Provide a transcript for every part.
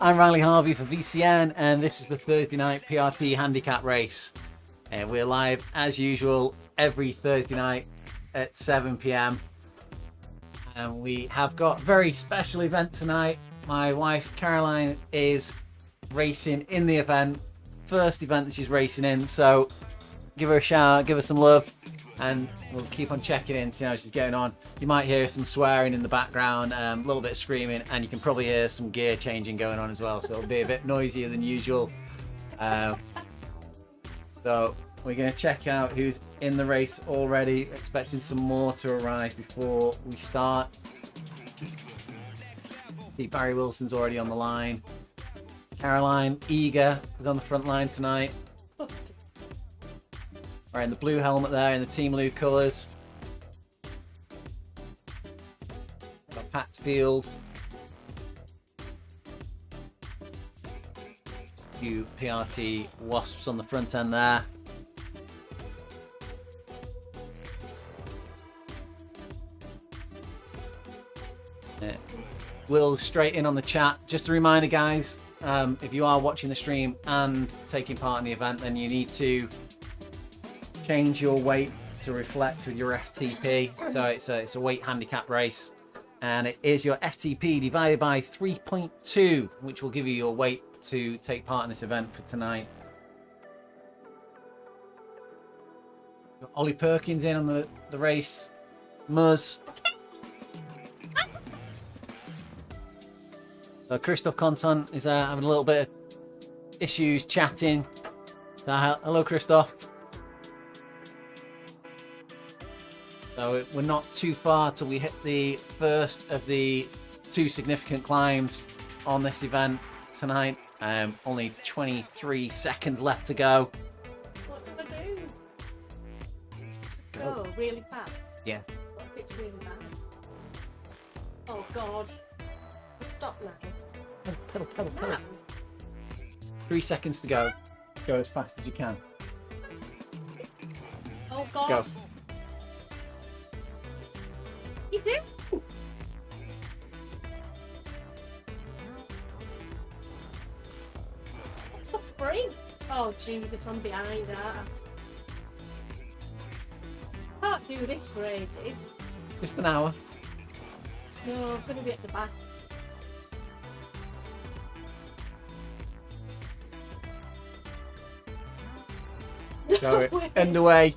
I'm Riley Harvey for VCN, and this is the Thursday night PRT handicap race. We're live as usual every Thursday night at 7 p.m. And we have got a very special event tonight. My wife Caroline is racing in the event, first event that she's racing in, so give her a shout, give her some love, and we'll keep on checking in, see how she's getting on. You might hear some swearing in the background, a little bit of screaming, and you can probably hear some gear changing going on as well, so it'll be a bit noisier than usual. So we're going to check out who's in the race already, expecting some more to arrive before we start. See, Barry Wilson's already on the line. Caroline Eager is on the front line tonight. Wearing the blue helmet there in the Team Blue colours. Got Pat Field. Few PRT Wasps on the front end there. Will straight in on the chat. Just a reminder, guys, if you are watching the stream and taking part in the event, then you need to change your weight to reflect with your FTP. So it's a weight handicap race, and it is your FTP divided by 3.2, which will give you your weight to take part in this event for tonight. Got Ollie Perkins in on the race. Muzz. So Christoph Contant is having a little bit of issues chatting. So, hello, Christoph. So we're not too far till we hit the first of the two significant climbs on this event tonight. Only 23 seconds left to go. What do I do? Go really fast? Yeah. What if it's really bad? Oh God. Stop now. Pedal. 3 seconds to go. Go as fast as you can. Oh God. Go. You do? Free? Oh Jesus, I'm behind that. Can't do this for ages. Just an hour. No, I'm gonna be at the back. Show it. End away.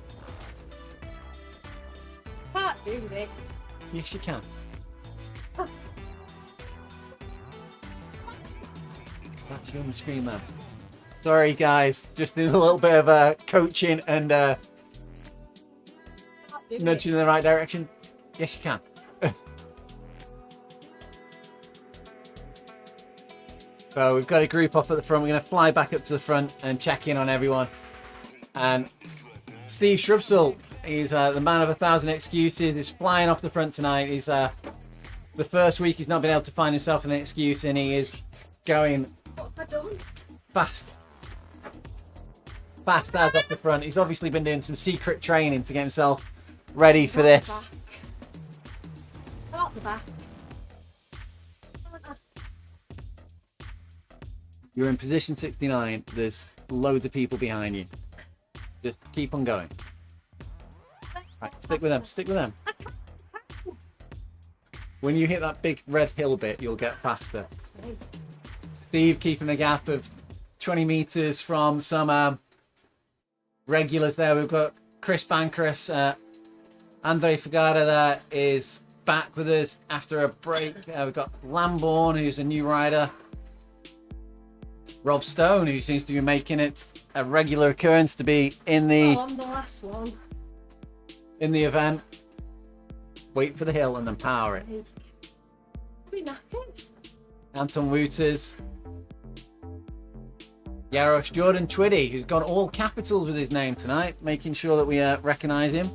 Can't do this. Yes, you can. That's you on the screen, man. Sorry, guys. Just doing a little bit of coaching and nudging in the right direction. Yes, you can. So we've got a group off at the front. We're going to fly back up to the front and check in on everyone. And Steve Shrubsall, he's the man of 1,000 excuses. He's flying off the front tonight. He's the first week he's not been able to find himself an excuse, and he is going fast as off the front. He's obviously been doing some secret training to get himself ready for this. Start the back. You're in position 69. There's loads of people behind you. Just keep on going. Right, stick with them. Stick with them. When you hit that big red hill bit, you'll get faster. Steve keeping a gap of 20 meters from some regulars there. We've got Chris Bancross. Andre Fagada there is back with us after a break. We've got Lambourne, who's a new rider. Rob Stone, who seems to be making it a regular occurrence to be in the I'm the last one. In the event. Wait for the hill and then power it. We knackered. Anton Wouters. Yarosh Jordan Twiddy, who's got all capitals with his name tonight, making sure that we recognise him.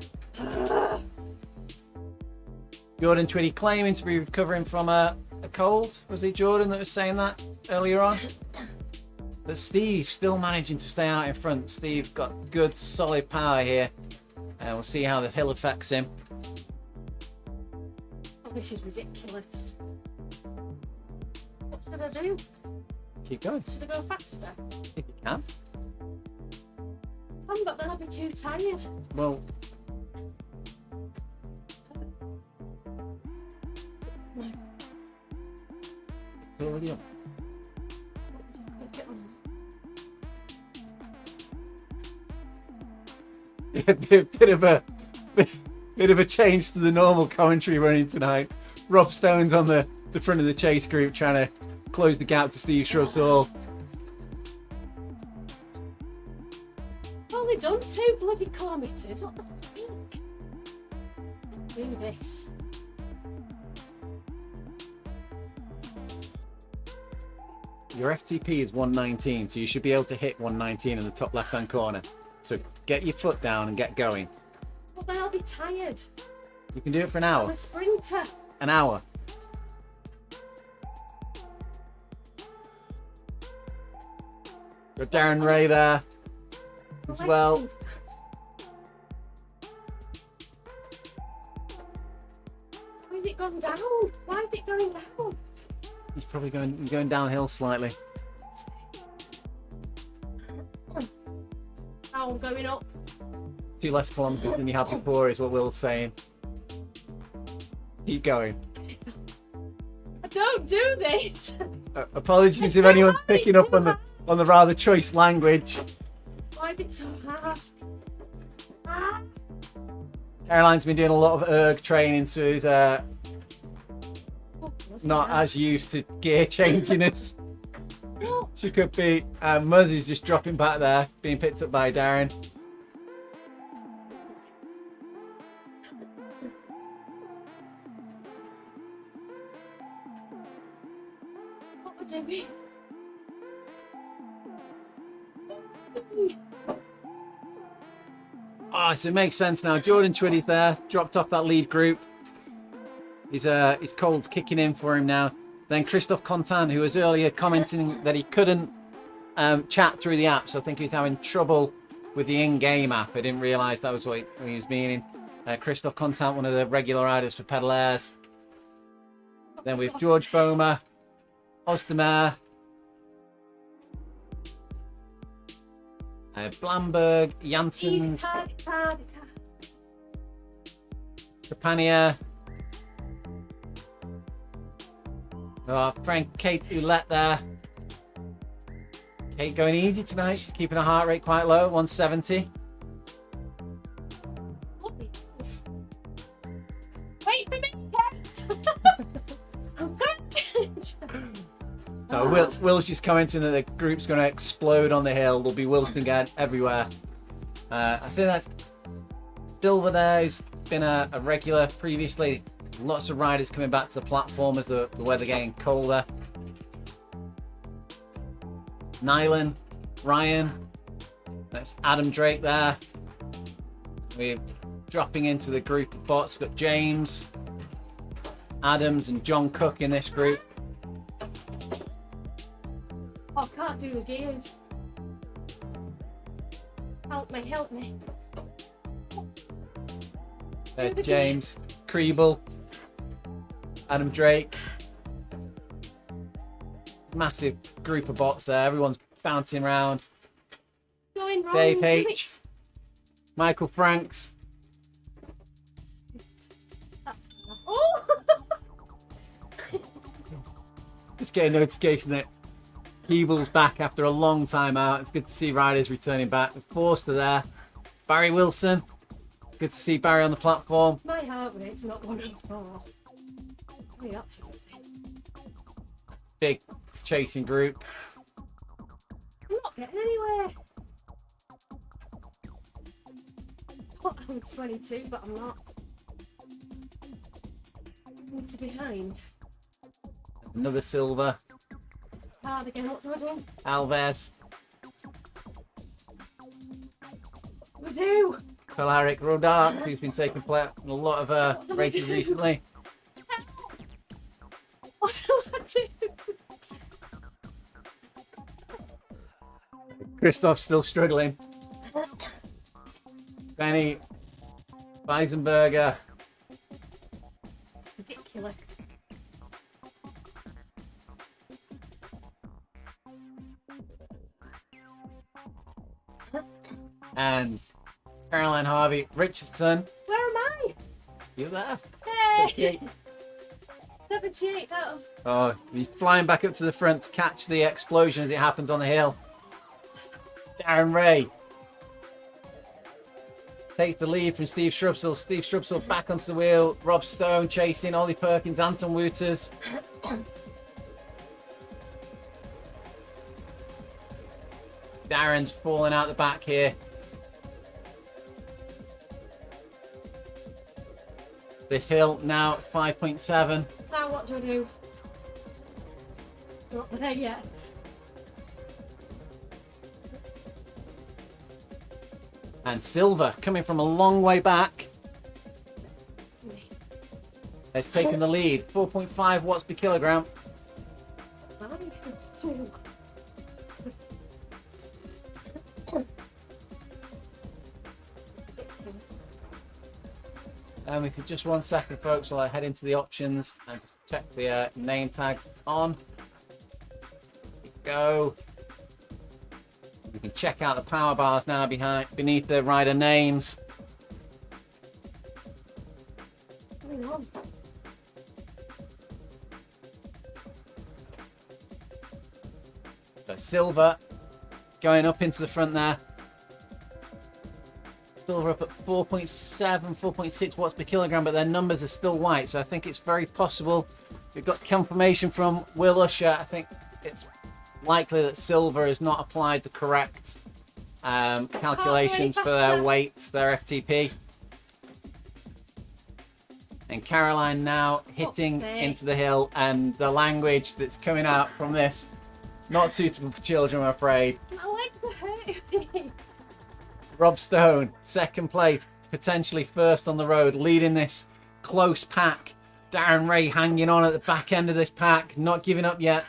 Jordan Twiddy claiming to be recovering from a cold? Was it Jordan that was saying that earlier on? But Steve still managing to stay out in front. Steve got good solid power here. And we'll see how the hill affects him. Oh, this is ridiculous. What should I do? Keep going. Should I go faster? If you can. I haven't got the I'll be too tired. Well, it's already on. Just click it on. Yeah, bit of a change to the normal commentary running tonight. Rob Stone's on the front of the chase group trying to close the gap to Steve Shrubsall. I've only done 2 bloody kilometres. What the fuck? Do this. Your FTP is 119, so you should be able to hit 119 in the top left-hand corner. So get your foot down and get going. Well, then I'll be tired. You can do it for an I'm hour. a sprinter. An hour. Got Darren Ray there as well. Why has it gone down? Why is it going down? He's probably going downhill slightly. Now I'm going up. 2 less kilometres than you had before is what Will's saying. Keep going. I don't do this. Apologies It's if so anyone's hard, picking it's up so on the rather choice language. Why is it so hard? Ah. Caroline's been doing a lot of erg training, so he's Oh, not as used to gear changiness. Oh, She could be. Muzzy's just dropping back there, being picked up by Darren. what we're doing? Oh, so it makes sense now. Jordan Twitty's there, dropped off that lead group. His cold's kicking in for him now. Then Christophe Contant, who was earlier commenting that he couldn't chat through the app, so I think he was having trouble with the in-game app. I didn't realise that was what he was meaning. Christophe Contant, one of the regular riders for Pedalairs. Then we've George Bomer, Ostermeyer, Blamberg, Janssens, Trepanier. Frank Kate Ouellette there. Kate going easy tonight. She's keeping her heart rate quite low, 170. Wait for me, Kate. I'm good. So Will's just commenting that the group's going to explode on the hill. There'll be wilting everywhere. I think that's Silver there. He's been a regular previously. Lots of riders coming back to the platform as the weather getting colder. Nylan, Ryan, that's Adam Drake there. We're dropping into the group of bots. We've got James, Adams and John Cook in this group. Oh, I can't do the gears. Help me, help me. James, Kriebel, Adam Drake. Massive group of bots there. Everyone's bouncing around. Going wrong. Dave do H. Michael Franks. Oh! Just getting a notification that Keeble's back after a long time out. It's good to see riders returning back. With Forster there. Barry Wilson. Good to see Barry on the platform. My heart rate's not going up far. Hurry up. Big chasing group. I'm not getting anywhere. What? I'm 22, but I'm not. I'm to behind. Another Silver. Hard again. What do I do? Alves. What do I do? Kalaric Rodart, who's been taking part in a lot of races recently. What do Christoph's still struggling. Benny Weisenberger. Ridiculous. And Caroline Harvey Richardson. Where am I? You there? Hey! 78 down. Oh, he's flying back up to the front to catch the explosion as it happens on the hill. Darren Ray takes the lead from Steve Shrubsall. Steve Shrubsall back onto the wheel. Rob Stone chasing Ollie Perkins, Anton Wouters. Darren's falling out the back here. This hill now 5.7. Now what do I do? Not there yet. And Silver coming from a long way back has taken the lead. 4.5 watts per kilogram. And we could just 1 second, folks, while I head into the options and check the name tags on. There we go. We can check out the power bars now beneath the rider names. Hang on. So Silver going up into the front there. Silver up at 4.7, 4.6 watts per kilogram, but their numbers are still white, so I think it's very possible. We've got confirmation from Will Usher. I think it's likely that Silver has not applied the correct calculations for their weights, their FTP. And Caroline now hitting into the hill, and the language that's coming out from this, not suitable for children, I'm afraid. My legs are hurting. Rob Stone, second place, potentially first on the road, leading this close pack. Darren Ray hanging on at the back end of this pack, not giving up yet.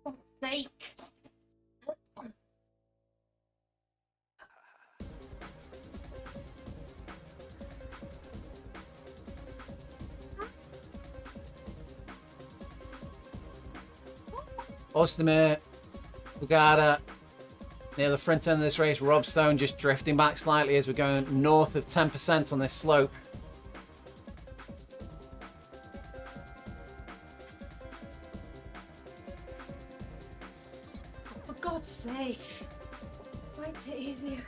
For sake. Ostermeer, Bugada, near the front end of this race. Rob Stone just drifting back slightly as we're going north of 10% on this slope. For God's sake. Makes it easier.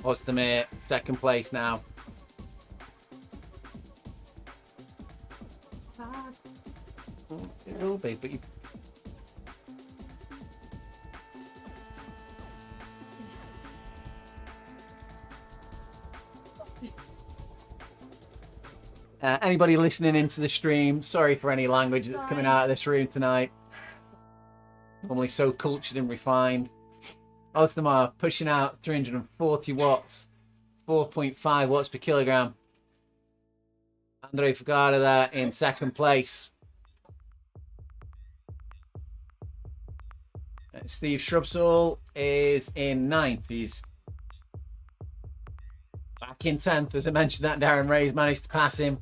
Ostermeer, second place now. Bad. It will be, but you... anybody listening into the stream, sorry for any language that's coming out of this room tonight. Normally so cultured and refined. Ostermeer pushing out 340 watts, 4.5 watts per kilogram. Andre Fugada there in second place. Steve Shrubsall is in ninth. He's back in 10th. As I mentioned, that Darren Ray's managed to pass him.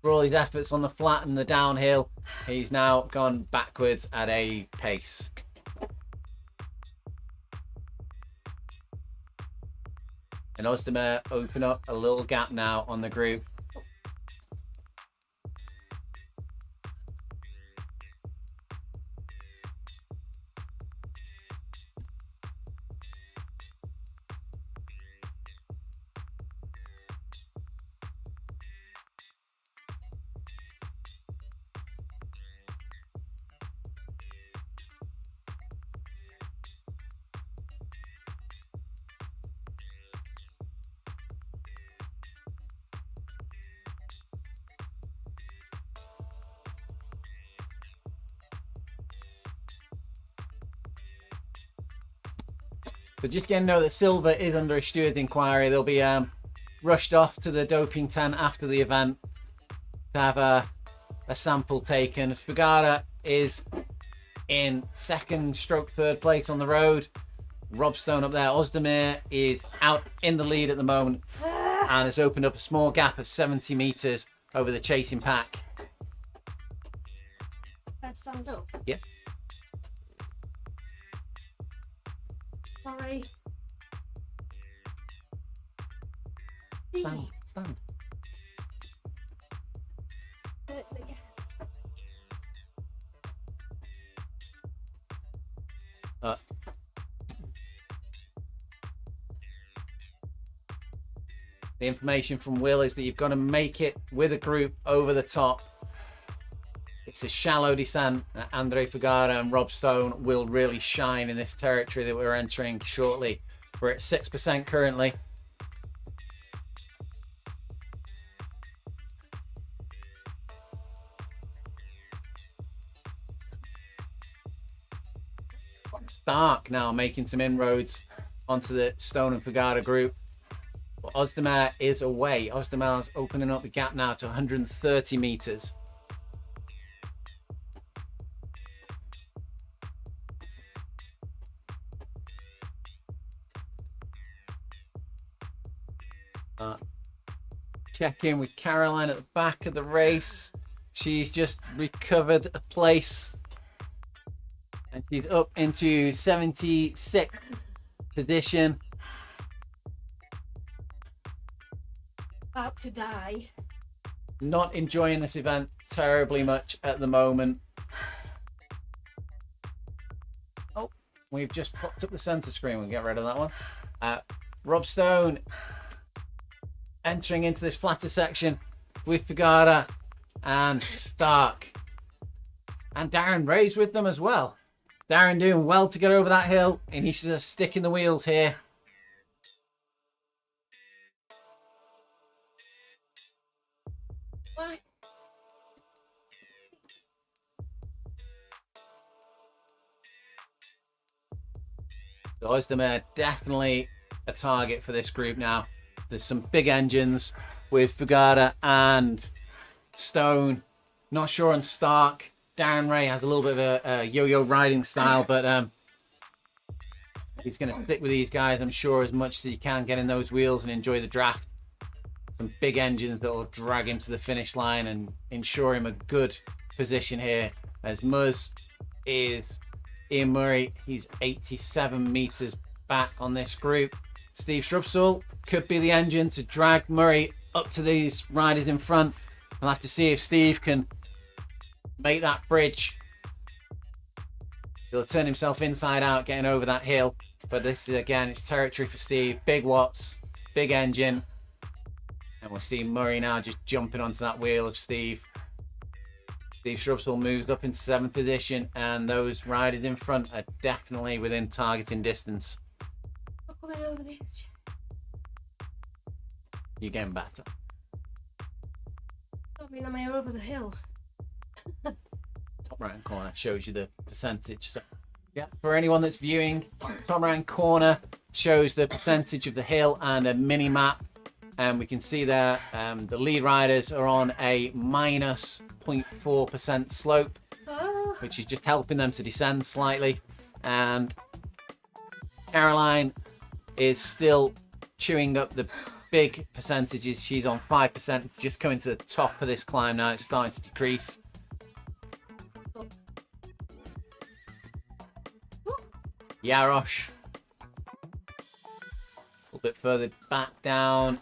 For all his efforts on the flat and the downhill, he's now gone backwards at a pace. And Ostermeer open up a little gap now on the group. So just getting to know that Silver is under a steward's inquiry. They'll be rushed off to the doping tent after the event. to have a sample taken. Fugara is in second stroke third place on the road. Rob Stone up there. Ozdemir is out in the lead at the moment and has opened up a small gap of 70 metres over the chasing pack. Let's stand up. Yep. Sorry. Stand, stand. The information from Will is that you've got to make it with a group over the top. It's a shallow descent. Andre Fugara and Rob Stone will really shine in this territory that we're entering shortly. We're at 6% currently. Stark now making some inroads onto the Stone and Fugara group. But Ozdemir is away. Ozdemir's opening up the gap now to 130 metres. Check in with Caroline at the back of the race. She's just recovered a place. And she's up into 76th position. About to die. Not enjoying this event terribly much at the moment. Oh, we've just popped up the center screen. We'll get rid of that one. Rob Stone entering into this flatter section with Fugara and Stark. And Darren Ray's with them as well. Darren doing well to get over that hill. And he's just sticking the wheels here. Why? So Ozdemir definitely a target for this group now. There's some big engines with Fugara and Stone. Not sure on Stark. Darren Ray has a little bit of a yo-yo riding style, but he's going to stick with these guys, I'm sure, as much as he can, get in those wheels and enjoy the draft. Some big engines that will drag him to the finish line and ensure him a good position here. As Muzz is Ian Murray, he's 87 metres back on this group. Steve Shrubsall could be the engine to drag Murray up to these riders in front. We'll have to see if Steve can make that bridge. He'll turn himself inside out getting over that hill. But this is, again, it's territory for Steve. Big watts, big engine. And we'll see Murray now just jumping onto that wheel of Steve. Steve Shrubsall moves up into 7th position, and those riders in front are definitely within targeting distance. I'm coming over the edge. You're getting better. I mean, am I over the hill? Top right hand corner shows you the percentage. So, yeah, for anyone that's viewing, top right hand corner shows the percentage of the hill and a mini map. And we can see there the lead riders are on a minus 0.4% slope, which is just helping them to descend slightly. And Caroline is still chewing up the big percentages. She's on 5%, just coming to the top of this climb now. It's starting to decrease. Yarosh a little bit further back down,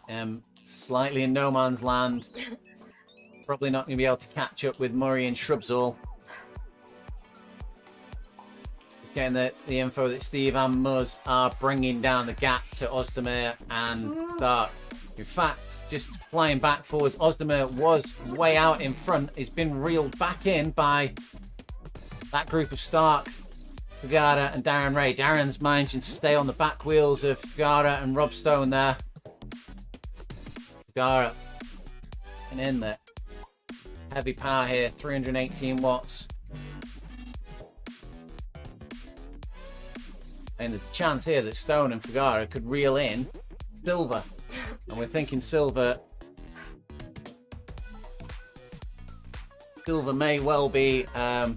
slightly in no man's land. Probably not going to be able to catch up with Murray and Shrubsall. Just getting the info that Steve and Muzz are bringing down the gap to Ozdemir and Stark. In fact, just flying back forwards, Ozdemir was way out in front. He's been reeled back in by that group of Stark, Fugara and Darren Ray. Darren's managing to stay on the back wheels of Fugara and Rob Stone there. Fugara and in there. Heavy power here, 318 watts. And there's a chance here that Stone and Fugara could reel in Silver. And we're thinking Silver Silver may well be out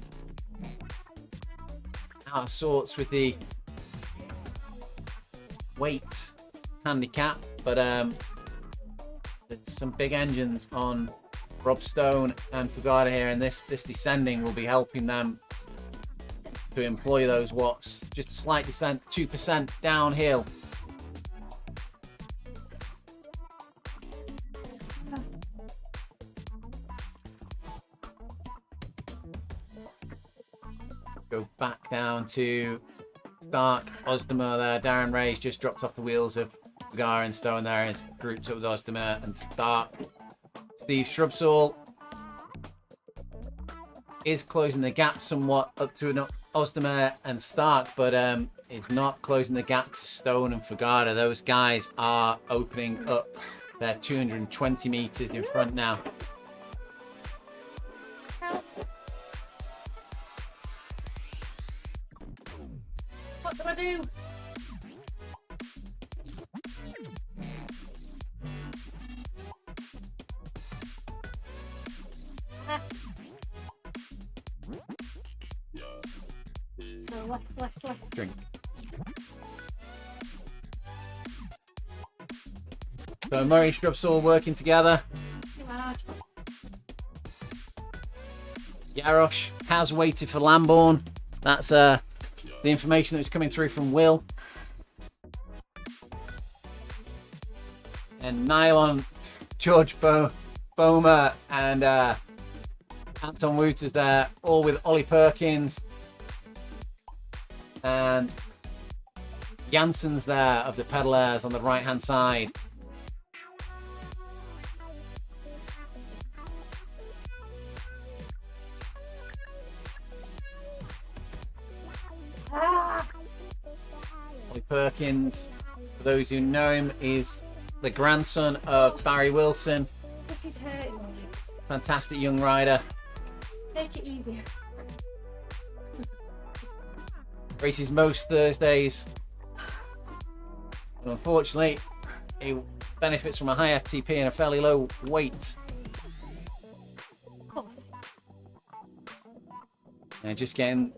of sorts with the weight handicap, but there's some big engines on Rob Stone and Fugata here, and this descending will be helping them to employ those watts. Just a slight descent, 2% downhill. Go back down to Stark, Ozdemir there. Darren Ray's just dropped off the wheels of Fugara and Stone there, and it's grouped up with Ozdemir and Stark. Steve Shrubsall is closing the gap somewhat up to an Ozdemir and Stark, but it's not closing the gap to Stone and Fugata. Those guys are opening up. They're 220 meters in front now. What do I do? No, left. Drink. So Murray Shrubsall working together. Too hard. Yarosh has waited for Lambourne. That's the information that was coming through from Will. And Nylon, George Bomer, and Anton Wooters there, all with Ollie Perkins. And Janssens there of the pedalers on the right hand side. Ollie Perkins, for those who know him, is the grandson of Barry Wilson. This is hurting my legs. Fantastic young rider. Take it easier. Races most Thursdays. And unfortunately, he benefits from a high FTP and a fairly low weight. And just getting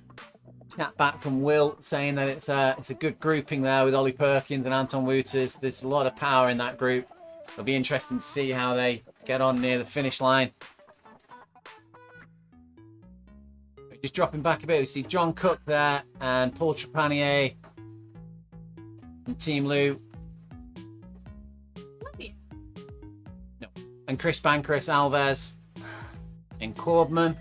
chat back from Will saying that it's a good grouping there with Ollie Perkins and Anton Wooters. There's a lot of power in that group. It'll be interesting to see how they get on near the finish line. Just dropping back a bit, we see John Cook there and Paul Trepanier and Team Lou. No. And Chris Bancroft, Alves and Corbman.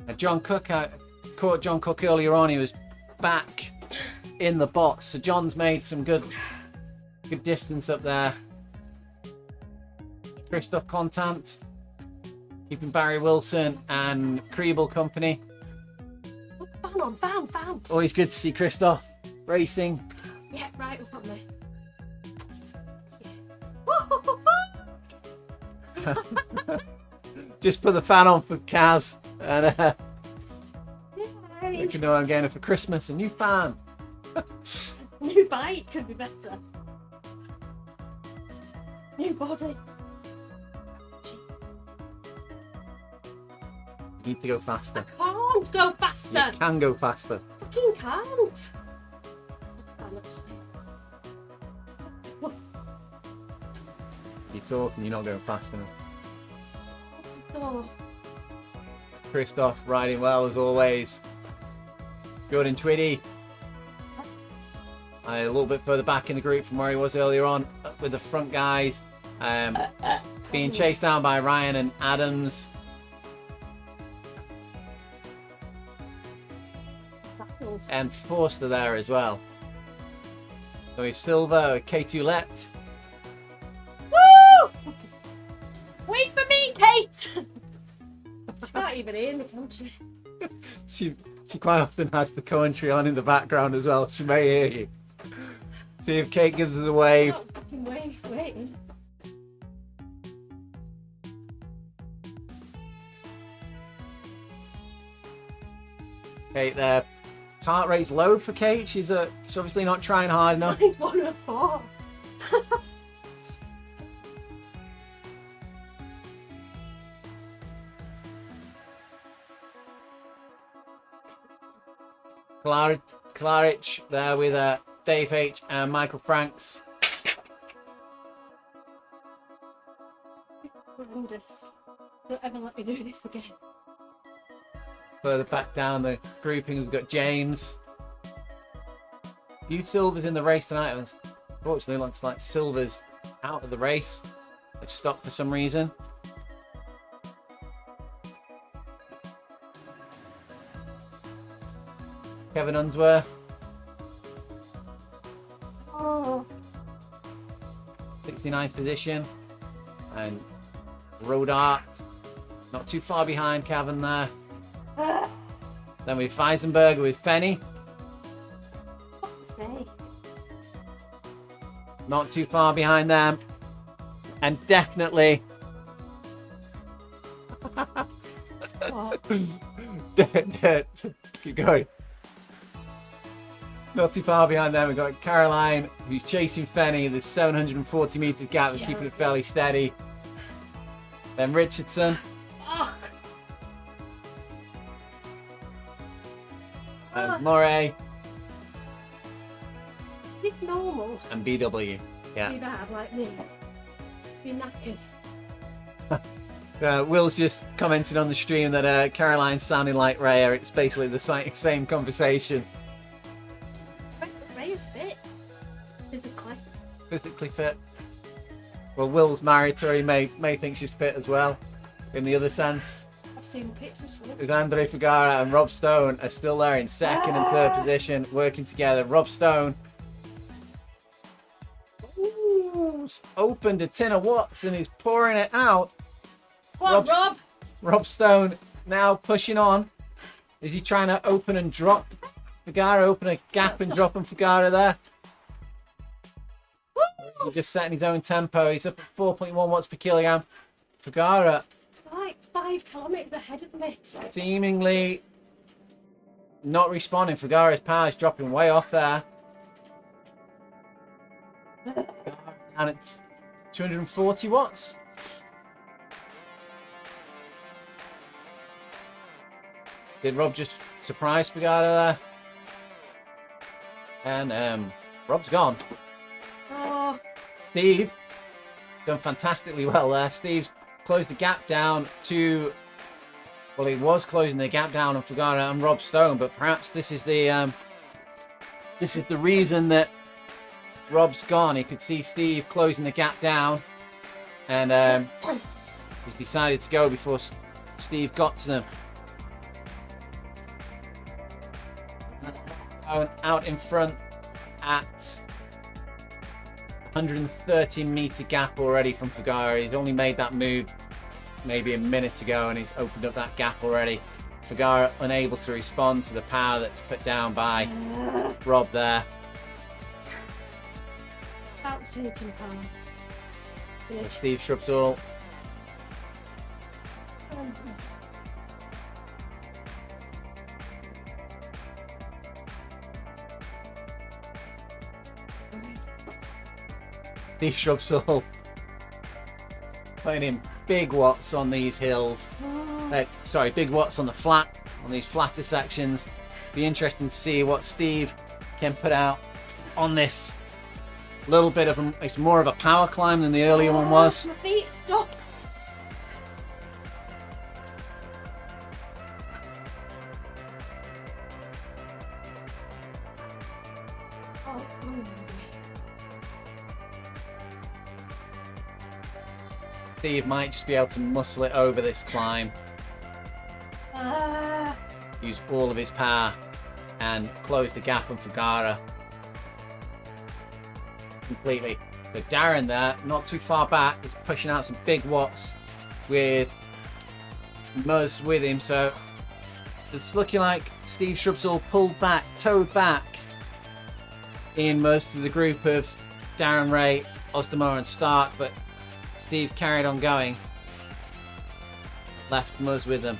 And John Cook, I caught John Cook earlier on, he was back in the box. So John's made some good distance up there. Christoph Contant keeping Barry Wilson and Kriebel company. Fan. Always good to see Christoph racing. Yeah, right up on me. Just put the fan on for Kaz, and Yay. you can know I'm getting it for Christmas. A new fan. New bike could be better. New body. You need to go faster. Can't go faster. You can go faster. Fucking can't. You're talking, you're not going fast enough. Oh, Christoph riding well as always. Jordan Twiddy. A little bit further back in the group from where he was earlier on with the front guys. Being chased down by Ryan and Adams. And Forster there as well. So he's Silva, K2 Let. woo! Wait for me, Kate. She can't even hear me, can she? She quite often has the commentary on in the background as well. She may hear you. See if Kate gives us a wave. Oh, fucking waiting. Kate there. Heart rate's low for Kate. She's obviously not trying hard enough. Mine's 104. Klaric there with Dave H and Michael Franks. Horrendous. Don't ever let me do this again. Further back down the groupings, we've got James. Few Silvers in the race tonight. Unfortunately, looks like Silver's out of the race. They've stopped for some reason. Kevin Unsworth. Oh. 69th position. And Road Art. Not too far behind Kevin there. Then we've Weisenberger with Fenny. Stay. Not too far behind them. And definitely... What? Keep going. Not too far behind them, we've got Caroline, who's chasing Fenny. There's 740 metre gap, and keeping it fairly steady. Then Richardson. Oh. And Moray. It's normal. And BW. Yeah. Be bad like me. Be knackered. Will's just commented on the stream that Caroline's sounding like Rhea. It's basically the same conversation. Ray is fit. Physically. Physically fit. Well, Will's married to her. He may think she's fit as well. In the other sense. I've seen pictures from it. There's Andre Fugara and Rob Stone are still there in second and third position, working together. Rob Stone opened a tin of Watts and is pouring it out. Come on, Rob. Rob Stone now pushing on. Is he trying to open and drop Fugara? Open a gap and drop him Fugara there. He's just setting his own tempo. He's up at 4.1 watts per kilogram. Fugara Like 5 kilometres ahead of me. seemingly not responding. Fugara's power is dropping way off there. And it's 240 watts. Did Rob just surprise Fugara there? And Rob's gone. Oh. Steve done fantastically well there. Steve's closed the gap down to, well, he was closing the gap down on Fugara and Rob Stone, but perhaps this is the reason that Rob's gone. He could see Steve closing the gap down, and he's decided to go before Steve got to them. Out in front at 130 metre gap already from Fugara. He's only made that move maybe a minute ago and he's opened up that gap already. Fugara unable to respond to the power that's put down by Rob there. About taking part. So Steve Shrubsall. Steve Shrubsall putting in big watts on these hills. Sorry, big watts on the flat, on these flatter sections. Be interesting to see what Steve can put out on this little bit of it's more of a power climb than the earlier one was. My feet, stop. Oh, it's on. Steve might just be able to muscle it over this climb. Use all of his power and close the gap on Fugara completely. So Darren there, not too far back, is pushing out some big watts with Muzz with him. So it's looking like Steve Shrubsall pulled back, towed back in most of the group of Darren, Ray, Ostermore and Stark, but Steve carried on going. Left Muzz with them.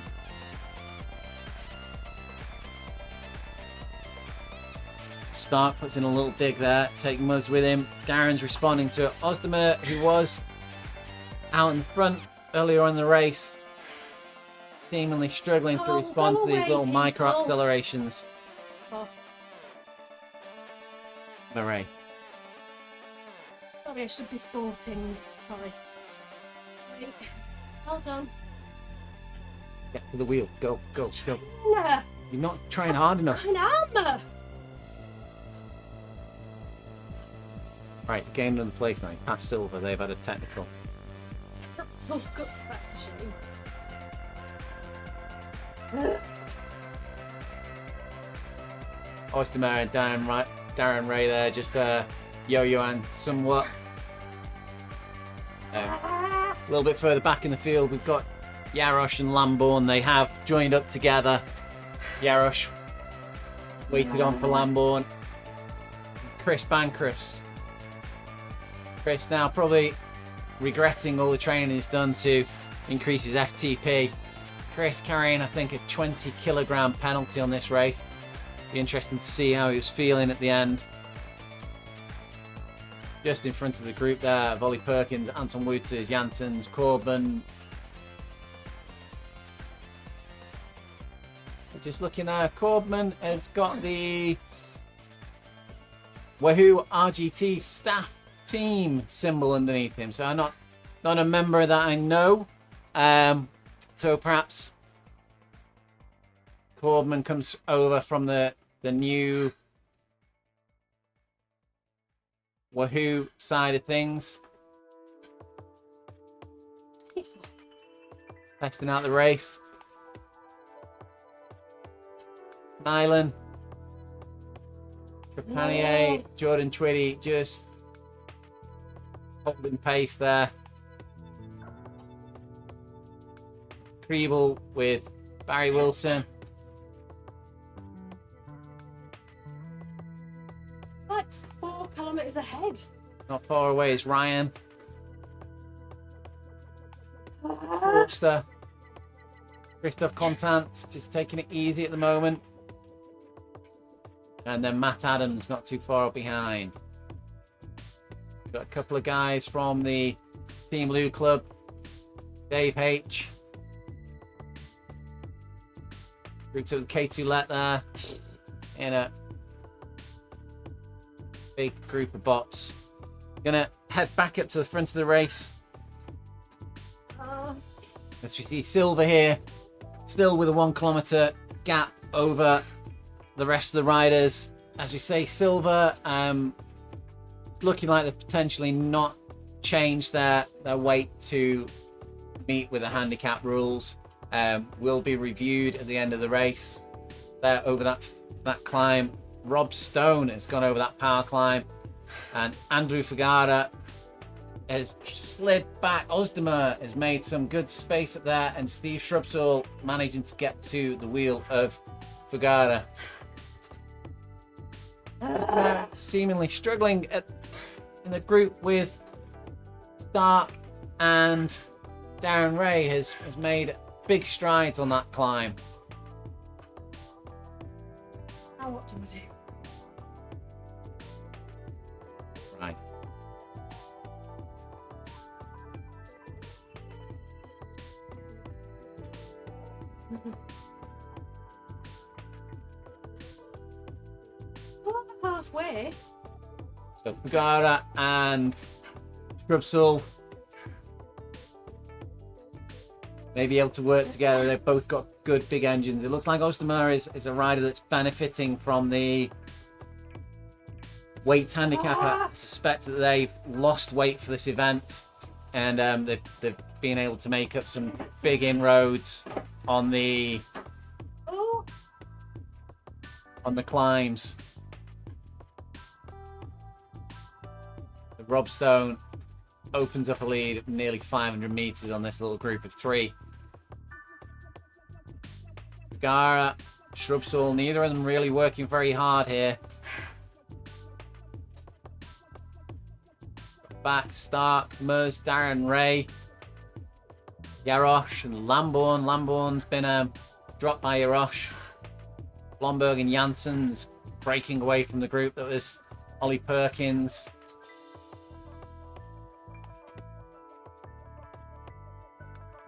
Stark puts in a little dig there, taking Muzz with him. Darren's responding to Ostermore, who was out in front earlier on in the race, seemingly struggling to respond to these little micro accelerations. Oh, Murray. sorry, I should be sporting. Sorry. Right. Well done. Get to the wheel. Go, go, go. Nah, You're not trying hard enough. an armour. Right, game in the place now. Past Silver, they've had a technical. Oh, good. That's a shame. Oystermare and Darren Ray there, just yo-yoing somewhat. A little bit further back in the field, we've got Yarosh and Lambourne. They have joined up together. Yarosh waited on for Lambourne. Chris Bancross. Chris now probably regretting all the training he's done to increase his FTP. Chris carrying, I think, a 20-kilogram penalty on this race. Be interesting to see how he was feeling at the end. Just in front of the group there, Volley Perkins, Anton Wouters, Janssens, Corbin. Just looking there, Corbin has got the Wahoor RGT staff team symbol underneath him, so I'm not a member that I know. So perhaps Corbin comes over from the new Wahoor side of things. Testing out the race. Nyland, Trepanier, Jordan Twitty just holding pace there. Kriebel with Barry Wilson. Like 4 kilometres ahead. Not far away is Ryan. Forster. Christoph Contant just taking it easy at the moment. And then Matt Adams not too far behind. We've got a couple of guys from the Team Lou Club. Dave H. Group to the K2 Let there. In a big group of bots. Gonna head back up to the front of the race. As we see Silver here, still with a 1 kilometre gap over the rest of the riders. As we say, Silver looking like they've potentially not changed their weight to meet with the handicap rules. Will be reviewed at the end of the race. There over that climb. Rob Stone has gone over that power climb, and Andrew Fagara has slid back. Osdemer has made some good space up there, and Steve Shrubsall managing to get to the wheel of Fagara. Seemingly struggling in the group with Stark, and Darren Ray has made big strides on that climb. Now what do we do? Right. Well, halfway. So Fagara and Shrubsall may be able to work together. They've both got good big engines. It looks like Ostermer is a rider that's benefiting from the weight handicap. I suspect that they've lost weight for this event, and they've been able to make up some big inroads on the climbs. Rob Stone opens up a lead of nearly 500 meters on this little group of 3. Gara, Shrubsall, neither of them really working very hard here. Back, Stark, Mers, Darren Ray, Yarosh, and Lambourne. Lambourne's been dropped by Yarosh. Blomberg and Janssens breaking away from the group that was Ollie Perkins.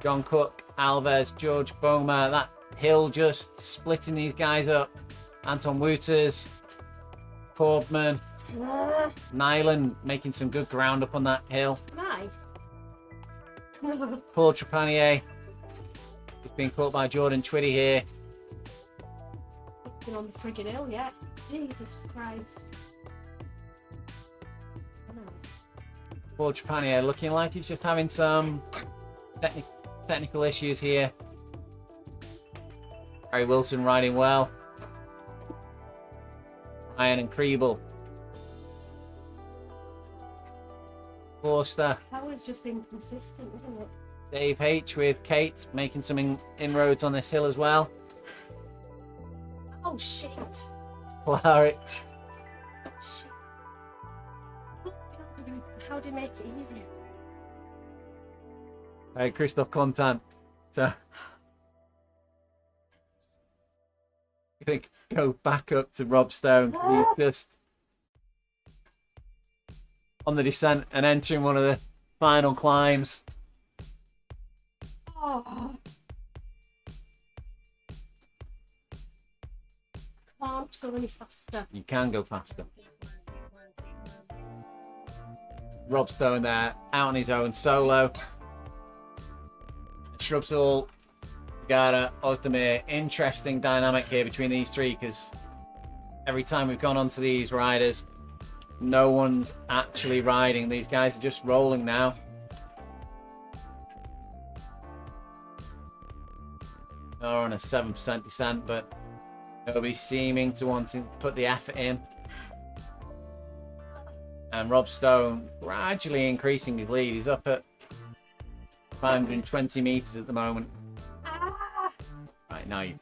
John Cook, Alves, George Boma. That hill just splitting these guys up. Anton Wouters, Cordman, Nyland making some good ground up on that hill. My. Paul Trepanier is being caught by Jordan Twitty here. Been on the friggin' hill yet. Jesus Christ. Paul Trepanier looking like he's just having some technical issues here. Harry Wilson riding well. Ryan and Kriebel. Forster. That was just inconsistent, wasn't it? Dave H with Kate making some inroads on this hill as well. Oh shit. Claridge. Shit. How do you make it easier? Hey, Christoph Contant. So, I think go back up to Rob Stone. He's just on the descent and entering one of the final climbs. Oh. Can't go any faster. You can go faster. Rob Stone there, out on his own solo. Shrubsall, Gada, Ozdemir. Interesting dynamic here between these three, because every time we've gone onto these riders, no one's actually riding. These guys are just rolling now. They're on a 7% descent, but nobody's seeming to want to put the effort in. And Rob Stone gradually increasing his lead. He's up at 520 meters at the moment. Ah. Right, now you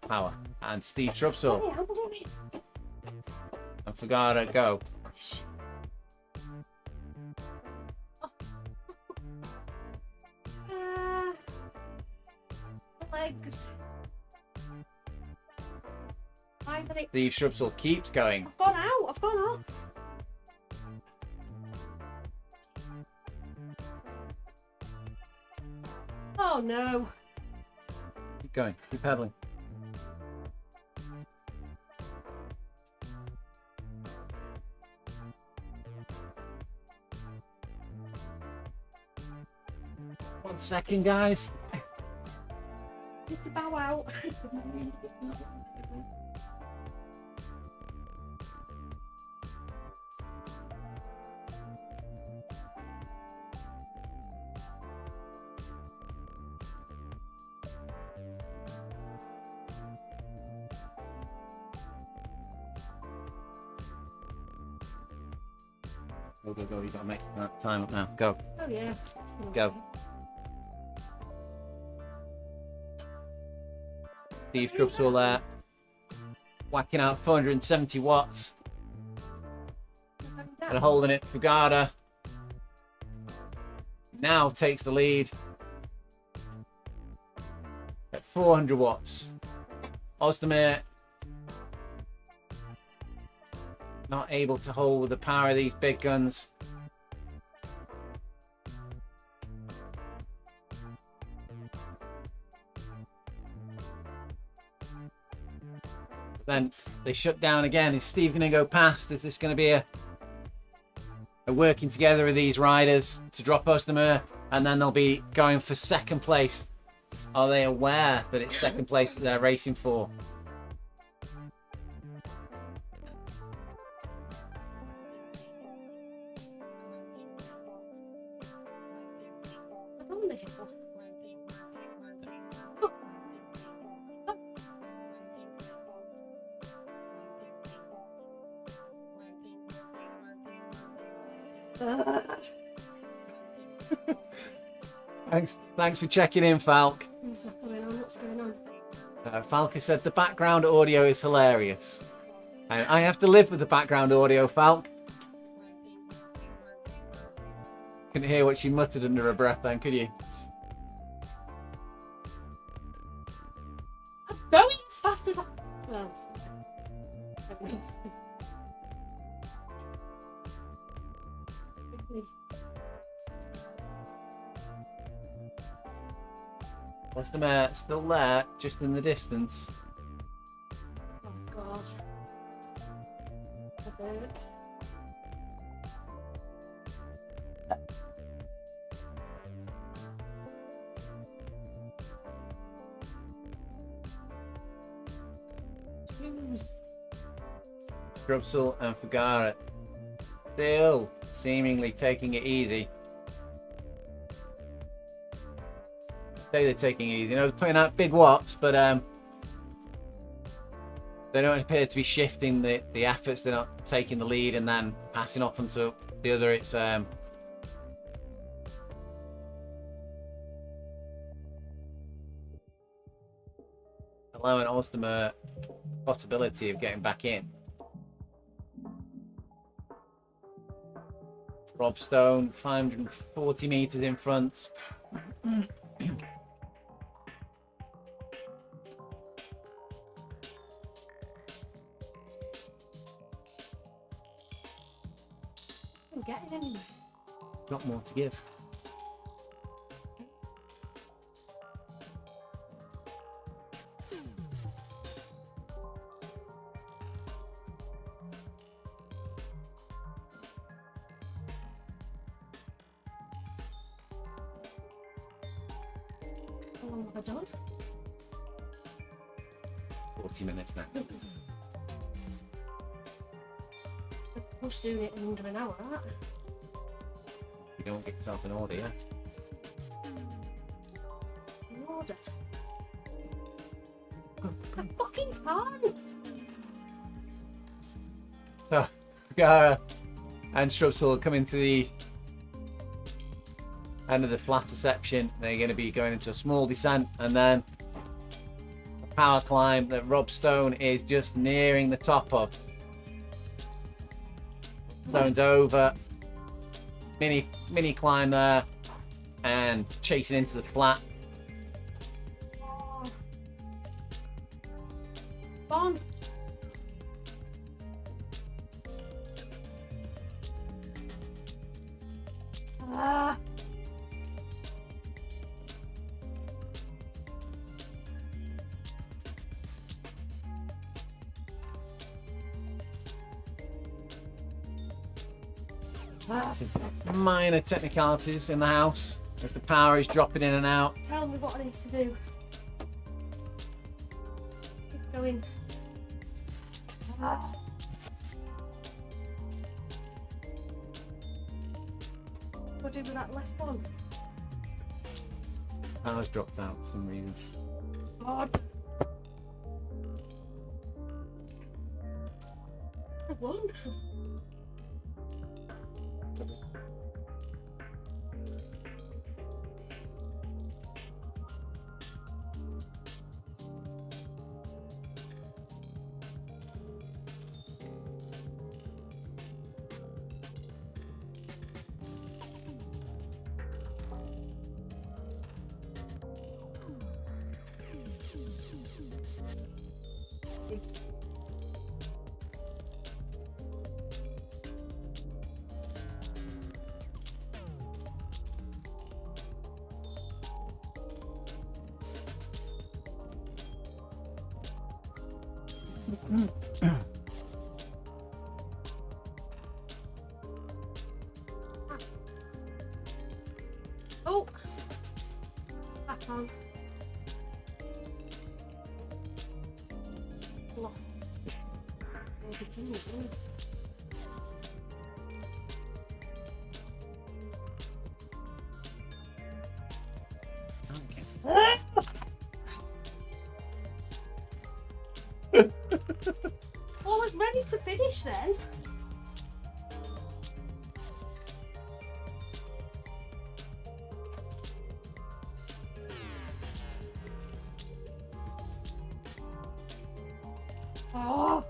power. And Steve Shrubsall. Hey, I'm doing it. And Fagada, go. Shit. Oh. Legs. Why did it? Steve Shrubsall keeps going. I've gone out. I've gone out. Oh no. Keep going. Keep pedaling. One second, guys. It's a bow out. Go, go, go. You gotta make that time up now. Go. Oh yeah. Go. Steve Shrubsall there. Whacking out 470 watts. And holding it. Fugada now takes the lead at 400 watts. Ozdemir not able to hold the power of these big guns. Then they shut down again. Is Steve going to go past? Is this going to be a working together of these riders to drop Ozdemir, and then they'll be going for second place? Are they aware that it's second place that they're racing for? Thanks for checking in, Falk. What's going on? What's going on? Falk has said the background audio is hilarious. I have to live with the background audio, Falk. Couldn't hear what she muttered under her breath then, could you? I'm going as fast as I... Well... Ozdemir still there, just in the distance. Oh, God. Grubsel and Fugara still seemingly taking it easy. Say they're taking it easy. You know, they're putting out big watts, but they don't appear to be shifting the efforts. They're not taking the lead and then passing off onto the other. It's allowing Ostermer possibility of getting back in. Rob Stone, 540 meters in front. I'm getting any. Got more to give. How long have I done? 40 minutes now. I was doing it in under an hour, right? You don't get yourself an order, yeah? An order. I fucking can't! So, Fugara and Shrubsole come into the end of the flatter section. They're going to be going into a small descent and then a power climb that Rob Stone is just nearing the top of. Stone's over. Mini climb there and chasing into the flat. Oh. Bon. Ah. Some minor technicalities in the house as the power is dropping in and out. Tell me what I need to do. Keep going. Ah. What do I do with that left one? Power's dropped out for some reason. God. I won. Oh, back on. Lost. Well, I was ready to finish then. Oh.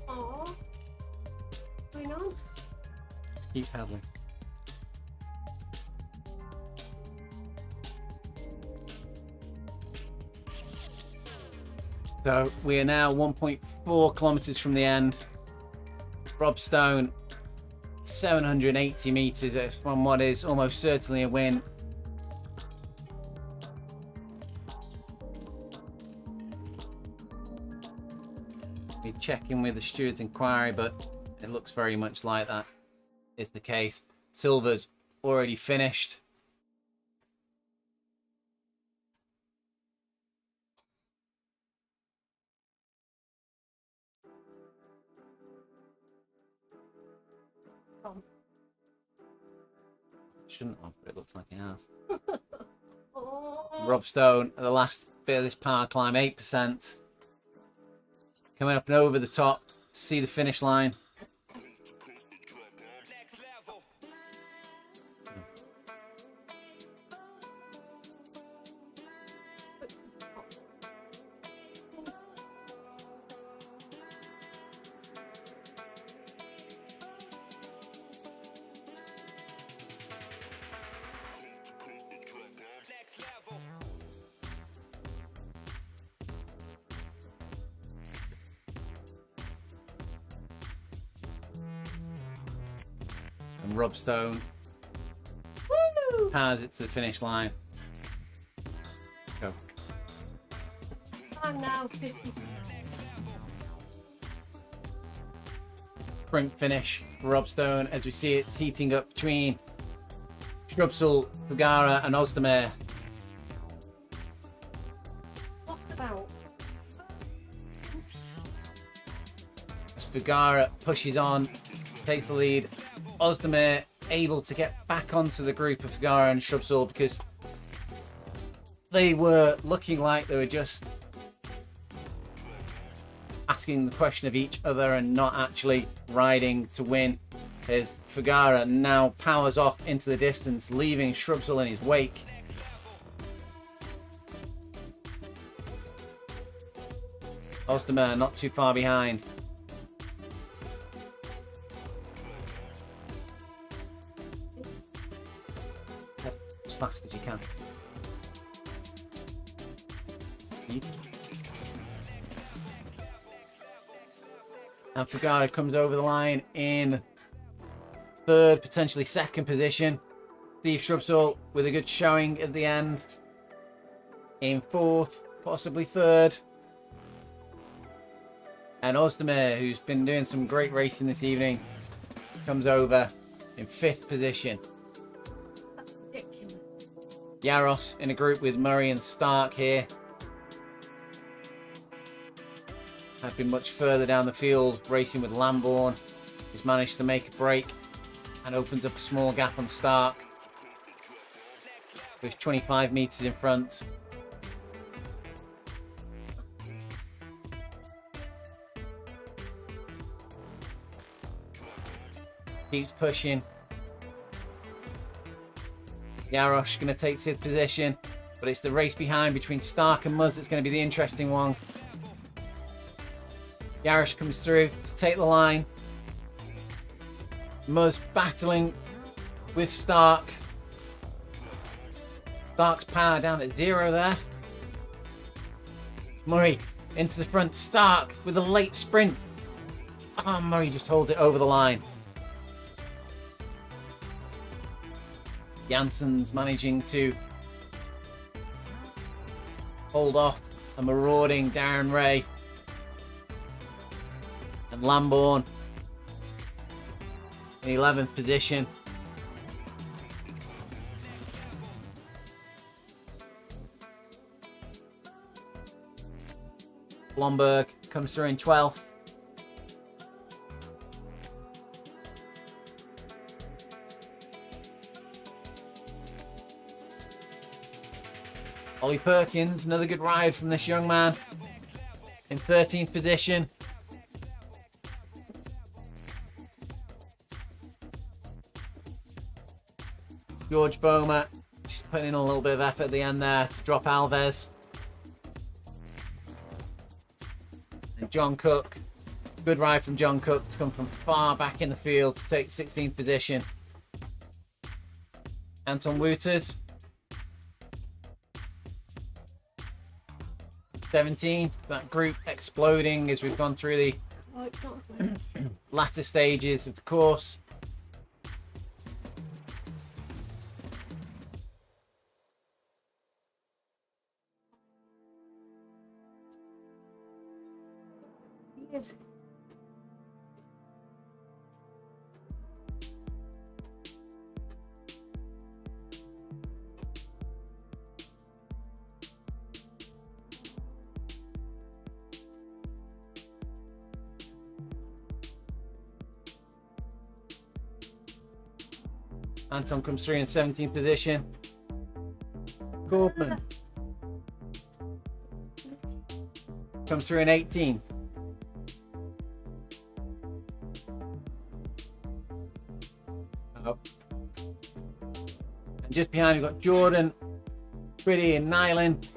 Oh. What's going on? Keep paddling. So we are now 1.4 kilometers from the end. Rob Stone, 780 meters from what is almost certainly a win. check in with the steward's inquiry, but it looks very much like that is the case. Silver's already finished. Shouldn't have, but it looks like it has. Rob Stone at the last bit of this power climb, 8%. Coming up and over the top to see the finish line. And Rob Stone powers it to the finish line. Go. I'm now 50. Sprint finish for Rob Stone as we see it's heating up between Shrubsall, Fugara and Ozdemir. Lost about. As Fugara pushes on, takes the lead. Ozdemir able to get back onto the group of Fugara and Shrubsall because they were looking like they were just asking the question of each other and not actually riding to win. As Fugara now powers off into the distance, leaving Shrubsall in his wake. Ozdemir not too far behind. As fast as you can. And Fugara comes over the line in third, potentially second position. Steve Shrubsall with a good showing at the end. In fourth, possibly third. And Ozdemir, who's been doing some great racing this evening, comes over in fifth position. That's ridiculous. Yaros in a group with Murray and Stark here. Have been much further down the field, racing with Lambourne. He's managed to make a break and opens up a small gap on Stark. With 25 metres in front. Keeps pushing. Yarosh going to take 6th position, but it's the race behind between Stark and Muzz that's going to be the interesting one. Yarosh comes through to take the line. Muzz battling with Stark. Stark's power down at 0 there. Murray into the front. Stark with a late sprint. Oh, Murray just holds it over the line. Jansen's managing to hold off a marauding Darren Ray. And Lambourne in 11th position. Blomberg comes through in 12th. Ollie Perkins, another good ride from this young man in 13th position. George Boma just putting in a little bit of effort at the end there to drop Alves. And John Cook, good ride from John Cook to come from far back in the field to take 16th position. Anton Wouters, 17th. That group exploding as we've gone through the latter stages of the course. Anton comes through in 17th position. Kaufman comes through in 18th. Oh. And just behind, we've got Jordan, Pretty, and Nyland.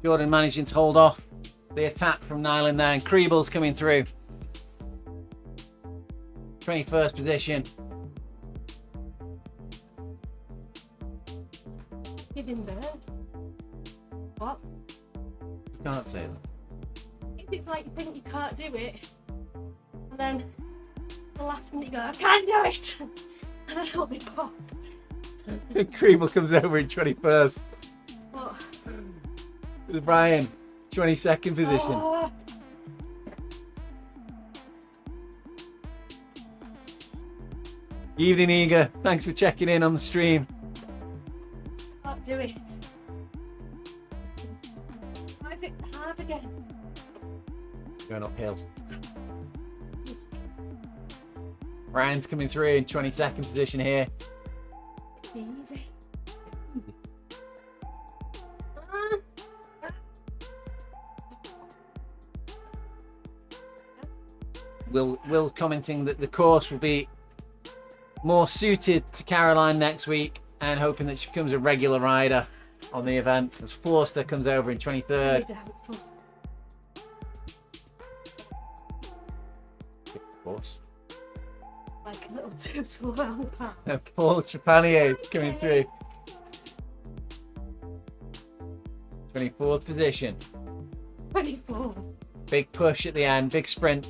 Jordan managing to hold off the attack from Nyland there, and Kriebel's coming through. 21st position. Give him there. What? You can't say that. If it's like you think you can't do it, and then the last minute you go, I can't do it, and then it'll be pop. Kriebel comes over in 21st. What? With Brian, 22nd position. Oh, Evening, Eager. Thanks for checking in on the stream. can't do it. Why is it hard again? Going uphill. Ryan's coming through in 22nd position here. Easy. Will commenting that the course will be more suited to Caroline next week, and hoping that she becomes a regular rider on the event, as Forster comes over in 23rd. Of course. Like a little total around the park. Paul Trepanier is coming through. 24th position. 24. Big push at the end, big sprint.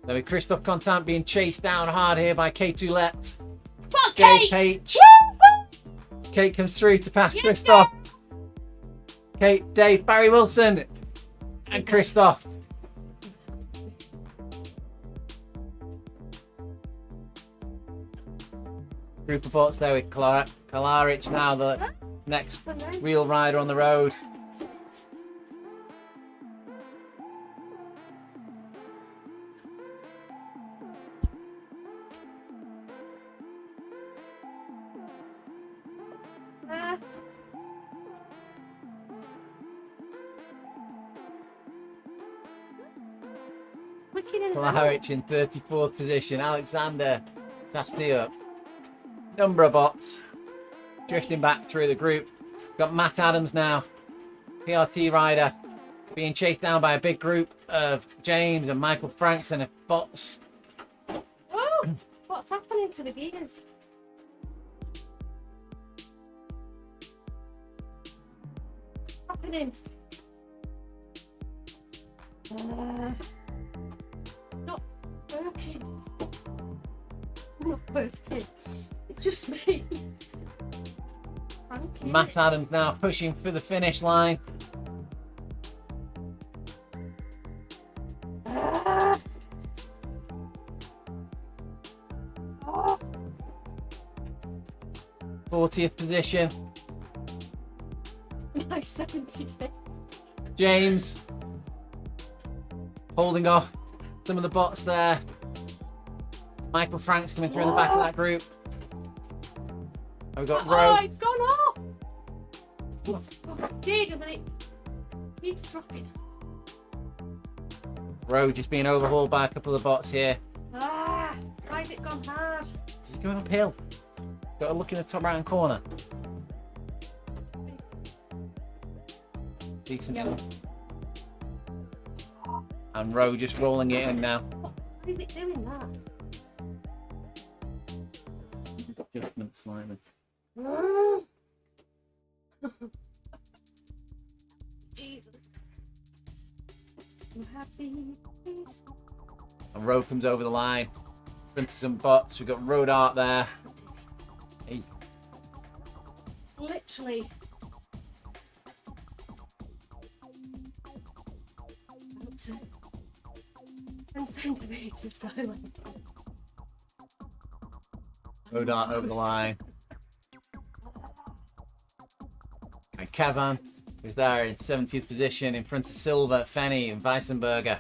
There with Christophe Contant being chased down hard here by Kate Toulette. Well, Dave Kate! H. Kate comes through to pass Christophe. Kate, Dave, Barry Wilson, and Christophe. Group of boats there with Kalaric now, the next real rider on the road. Kalaric in 34th position. Alexander Castillo. Number of bots drifting back through the group. Got Matt Adams now, PRT rider, being chased down by a big group of James and Michael Franks and bots. Oh, what's happening to the gears? Happening. Not working. Not working. It's just me. Matt Adams now pushing for the finish line. Oh. 40th position. My 75th. James holding off some of the bots there. Michael Franks coming through in the back of that group. And we've got Rowe. Oh, it's gone off! It's did, and then it keeps dropping. Rowe just being overhauled by a couple of bots here. Ah, why has it gone hard? He's going uphill. Got to look in the top right hand corner. Decent. Yep. And Rowe just rolling it in now. Why is it doing that? Adjustment slightly. Jesus. I'm happy. Please. And Rowe comes over the line. Into some bots. We've got Road Art there. Hey. Literally. 10 centimetres silent. Road Art over the line. And Kavan is there in 70th position in front of Silver, Fenny and Weissenberger.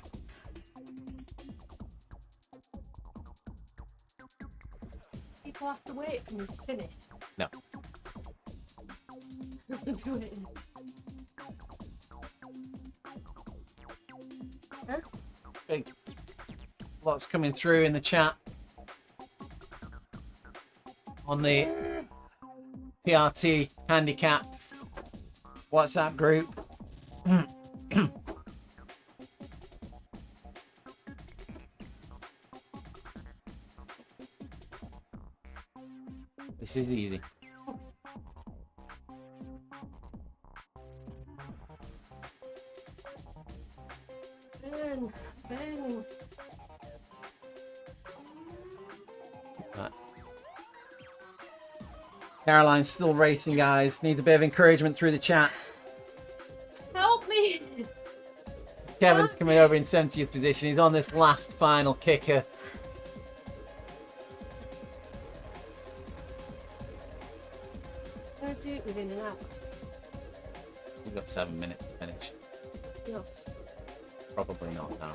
People have to wait for me to finish. No. Huh? Big lots coming through in the chat on the PRT Handicap WhatsApp group. This is easy. Burn, burn. Right. Caroline's still racing, guys. Needs a bit of encouragement through the chat. Help me! Kevin's coming over in 70th position. He's on this last final kicker. I'm gonna do it within an hour. We've got 7 minutes to finish. No. Probably not now.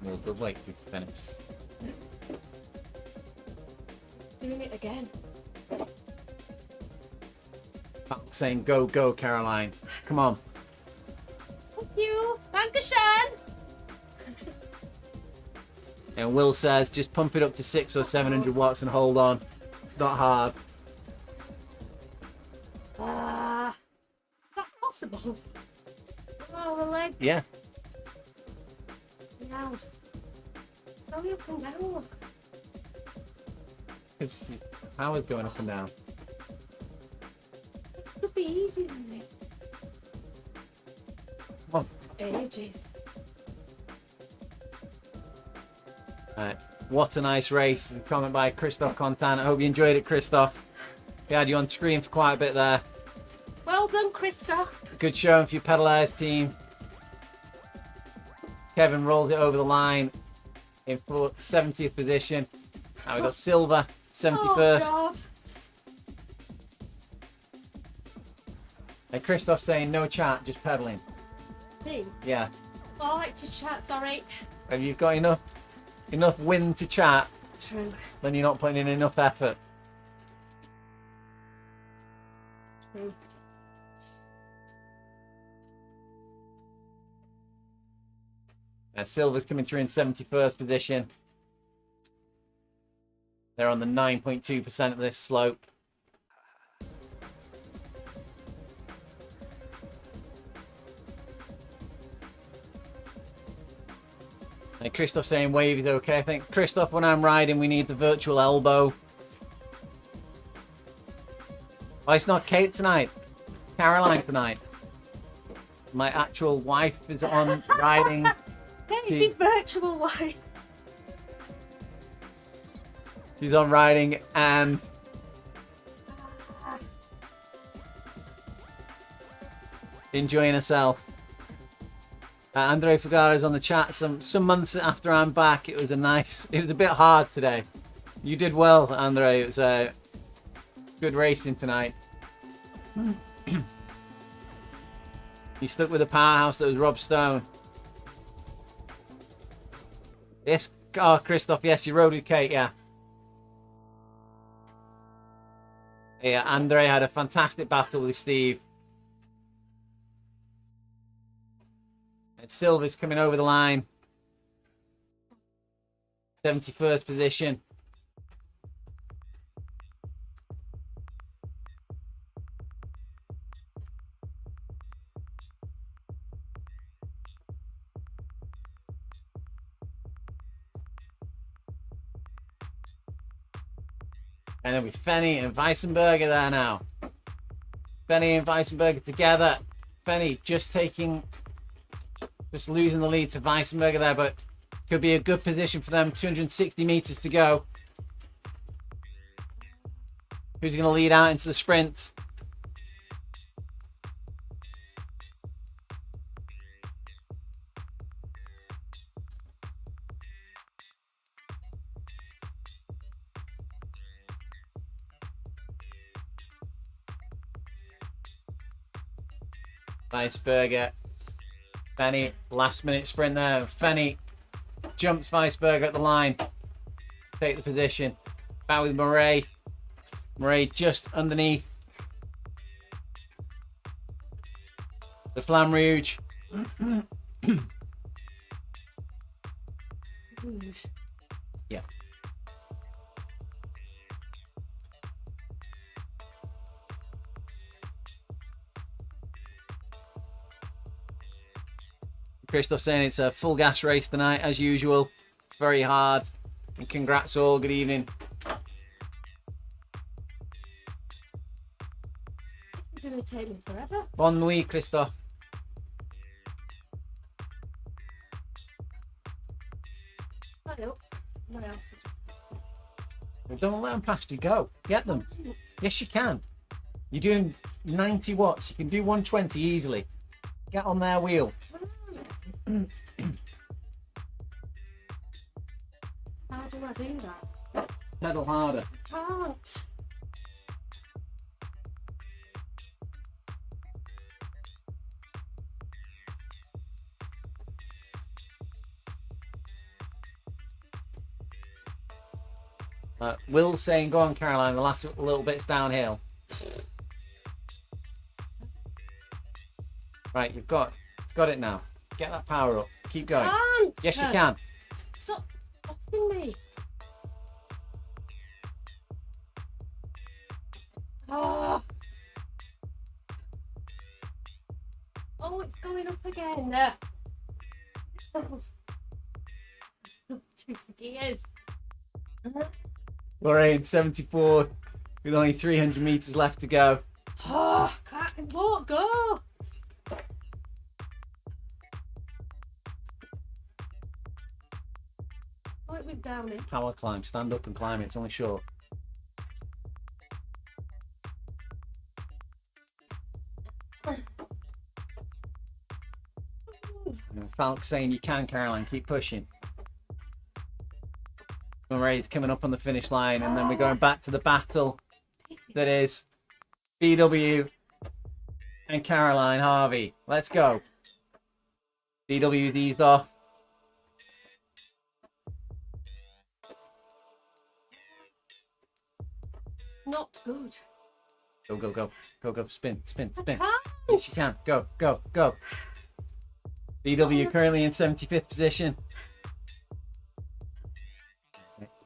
We'll wait to finish. Doing it again. Back saying go, go, Caroline. Come on. Thank you. Dankeschön. And Will says just pump it up to 600 or 700 watts and hold on. It's not hard. Is that possible? Oh, the leg. Yeah. Down. It's only up and down. Look. Because power's going up and down. It could be easy, wouldn't it? Come on. Ages. Right. What a nice race. Comment by Christoph Contan. I hope you enjoyed it, Christoph. We had you on screen for quite a bit there. Well done, Christoph. Good showing for your pedaliers team. Kevin rolls it over the line in 70th position. Now we've got Silver, 71st. Oh, God. And Christoph saying no chat, just pedaling. Me? Yeah. Oh, I like to chat, sorry. Have you got enough wind to chat? True. Then you're not putting in enough effort. True. And Silver's coming through in 71st position. They're on the 9.2% of this slope. And Christoph saying wave is okay. I think, Christoph, when I'm riding, we need the virtual elbow. Oh, it's not Kate tonight. Caroline tonight. My actual wife is on riding. Hey, his virtual wife. She's on riding and enjoying herself. Andre Fugara's on the chat. Some months after I'm back, it was a bit hard today. You did well, Andre. It was good racing tonight. You stuck with the powerhouse that was Rob Stone. Yes, oh, Christoph, yes, you rode with Kate, yeah. Yeah, Andre had a fantastic battle with Steve. And Silver's coming over the line. 71st position. And then with Fenny and Weissenberger there now. Fenny and Weissenberger together. Fenny just losing the lead to Weissenberger there, but could be a good position for them. 260 meters to go. Who's going to lead out into the sprint? Weissenberger Fenny, last minute sprint there. Fenny jumps Weisberger at the line. Take the position. Back with Murray. Murray just underneath. The Flamme Rouge. Yeah. Christoph saying it's a full gas race tonight, as usual. Very hard. And congrats all. Good evening. It's going to take me forever. Bon nuit, Christoph. What else? Well, don't let them past you. Go. Get them. Yes, you can. You're doing 90 watts. You can do 120 easily. Get on their wheel. How do I do that? Pedal harder. Can't. Will's saying, go on, Caroline, the last little bit's downhill. Right, you've got it now. Get that power up. Keep going. Can't. Yes, you can. Stop boxing me. Oh. Oh, it's going up again. Two gears. Lorraine, 74, with only 300 metres left to go. Oh, it won't go. Oh, it went down it. Power climb. Stand up and climb it. It's only short. Falk saying you can, Caroline. Keep pushing. Murray's coming up on the finish line, and then we're going back to the battle that is BW and Caroline Harvey. Let's go. BW's eased off. Not good. Go, go, go. Go, go. Spin, spin, I spin. can't. Yes, you can. Go, go, go. BW currently in 75th position.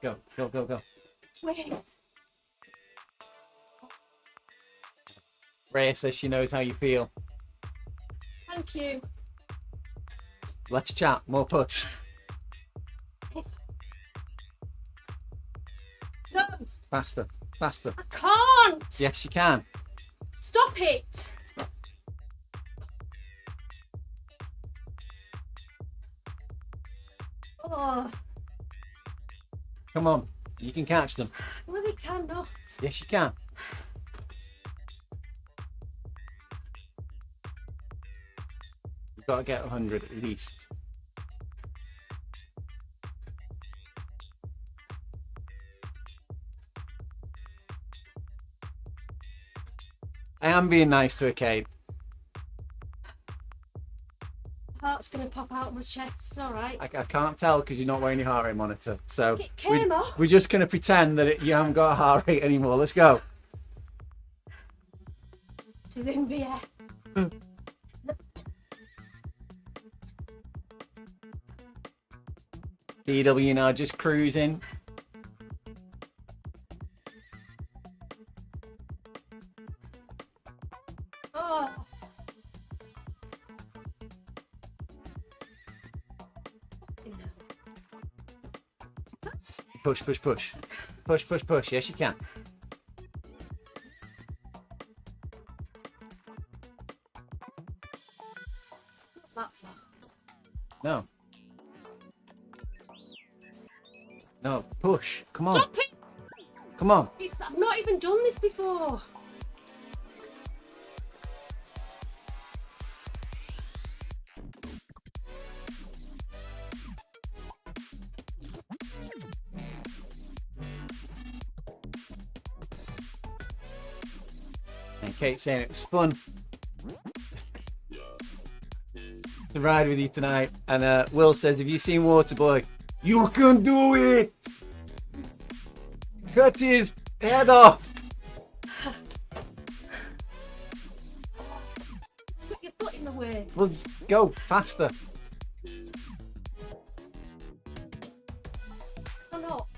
Go, go, go, go. Wait. Rhea says she knows how you feel. Thank you. Let's chat. More push. Yes. No, Faster, faster. I can't. Yes, you can. Stop it. Oh, Come on. You can catch them. well, they cannot. Yes, you can. You've got to get 100 at least. I am being nice to a Kate. Heart's going to pop out of my chest. It's all right. I can't tell because you're not wearing your heart rate monitor. So It came off. we're just going to pretend that you haven't got a heart rate anymore. Let's go. She's in the air. BW now just cruising. Oh. Push, push, push. Push, push, push. Yes, you can. That's not. No. No, push. Come on. Stop it! Come on. I've not even done this before. And Kate saying it was fun. to ride with you tonight. And Will says, have you seen Waterboy? You can do it! Cut his head off! Put your foot in the way. Well, go faster. Or not.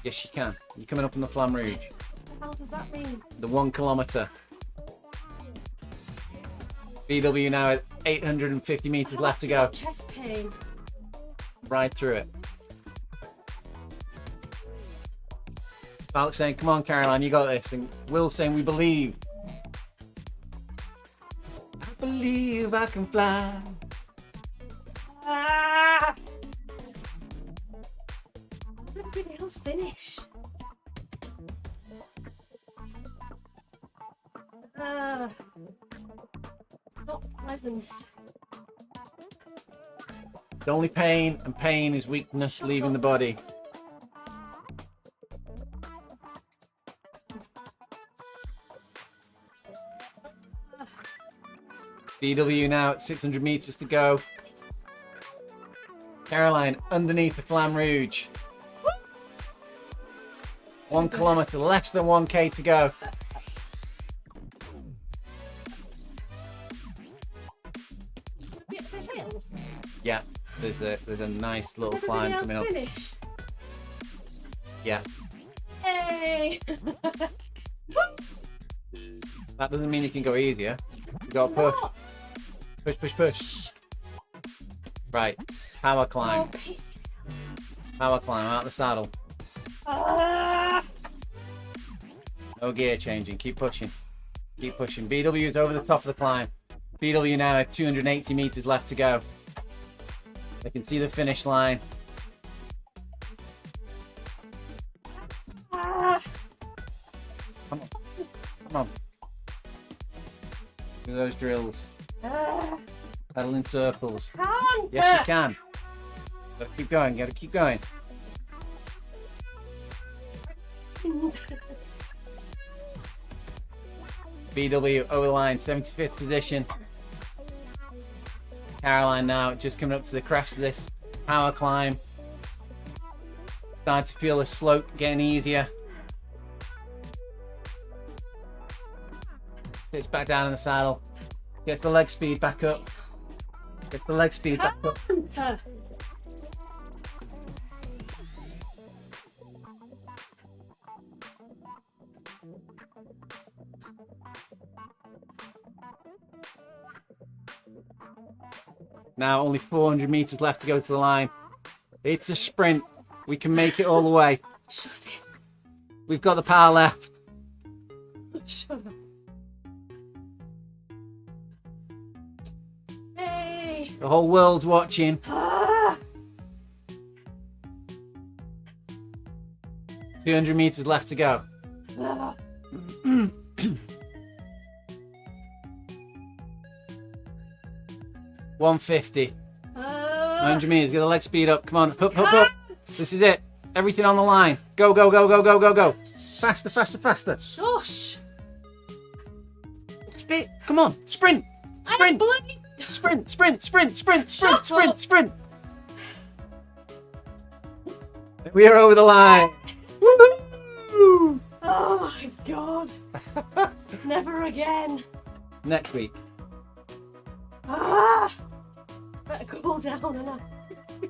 Yes, you can. You're coming up on the Flamme Rouge. What the hell does that mean? The 1 kilometre. BW now at 850 metres left to go. Chest pain. Ride through it. Alex saying, come on, Caroline, you got this. And Will saying, we believe. I believe I can fly. Ah! Everybody else finished. Not pleasant. It's only pain, and pain is weakness leaving the body. BW now at 600 metres to go. Caroline underneath the Flamme Rouge. 1 kilometre, less than 1k to go. A bit of a hill. Yeah, there's a nice little Everybody climb else coming up. finished. Yeah, Hey! that doesn't mean you can go easier. You got to push, What? push, push, push. Right, power climb, Oh, piss. power climb out the saddle. Ah! No gear changing. Keep pushing. Keep pushing. BW is over the top of the climb. BW now at 280 meters left to go. They can see the finish line. Ah! Come on. Come on. Do those drills. Ah! Pedal in circles. Can't! Yes, you can. Gotta keep going. Gotta keep going. BW over the line, 75th position. Caroline now just coming up to the crest of this power climb. Starting to feel the slope getting easier. Gets back down in the saddle. Gets the leg speed back up. Gets the leg speed back up. Can't! Now only 400 meters left to go to the line. It's a sprint. We can make it all the way. Shut it. We've got the power left. Shut up. Hey! The whole world's watching. Ah! 200 meters left to go. Ah! 150. Ah! 100 meters. Get the leg speed up. Come on. Up, up, up. This is it. Everything on the line. Go, go, go, go, go, go, go. Faster, faster, faster. Shush! Speed. Come on. Sprint. I Sprint. bloody... Sprint, sprint, sprint, sprint, sprint, Shut sprint, up. sprint. We are over the line. Woohoo! Oh my god! Never again! Next week. Ah! Better cool down and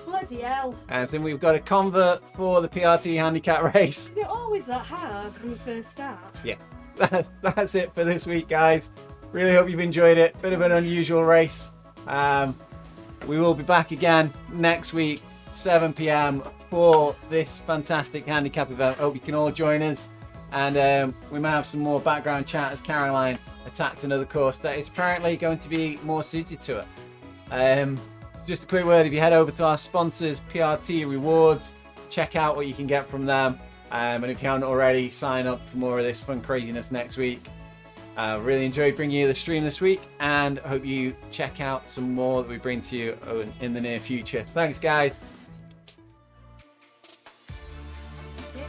bloody hell! And then we've got a convert for the PRT handicap race. Is it always that hard when you first start? Yeah, that's it for this week, guys. Really hope you've enjoyed it. Bit of an unusual race. We will be back again next week, 7 p.m. for this fantastic handicap event. Hope you can all join us. And we might have some more background chat as Caroline attacked another course that is apparently going to be more suited to her. Just a quick word, if you head over to our sponsors, PRT Rewards, check out what you can get from them. And if you haven't already, sign up for more of this fun craziness next week. Really enjoyed bringing you the stream this week, and hope you check out some more that we bring to you in the near future. Thanks, guys. Yeah.